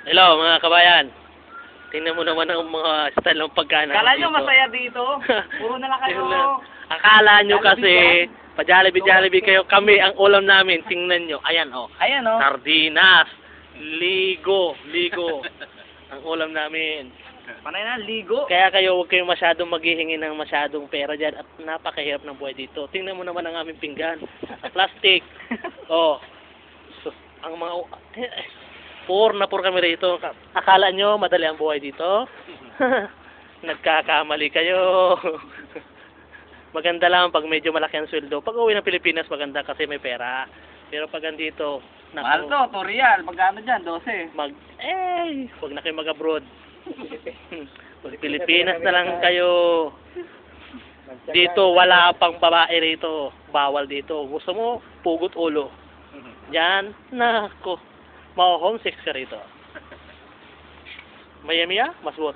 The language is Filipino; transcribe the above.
Hello mga kabayan. Tingnan mo naman ang mga style ng pagkain natin Kala nyo dito. masaya dito? Puro na lang kayo. Akala nyo kasi, Jollibee pa-Jollibee kayo, kami ang ulam namin. Tingnan nyo, ayan oh. Ayan o. Sardinas, ligo. Ang ulam namin. Panay na, ligo. Kaya kayo, huwag kayong masyadong maghihingi ng masyadong pera dyan at napakahirap ng buhay dito. Tingnan mo naman ang aming pinggan. Plastic. Oh. So, ang mga... Poor na poor kami rito. Akala nyo madali ang buhay dito? Nagkakamali kayo. Maganda lang pag medyo malaki ang sweldo. Pag uwi ng Pilipinas, maganda kasi may pera. Pero pag andito, Mahal to, 2 real. Magkano dyan? 12. huwag na kayo mag-abroad. Pag Pilipinas na lang kayo. Dito, wala pang babae rito. Bawal dito. Gusto mo, pugot ulo. Yan, nako. Mau homesick ka rito. Miami Masbot.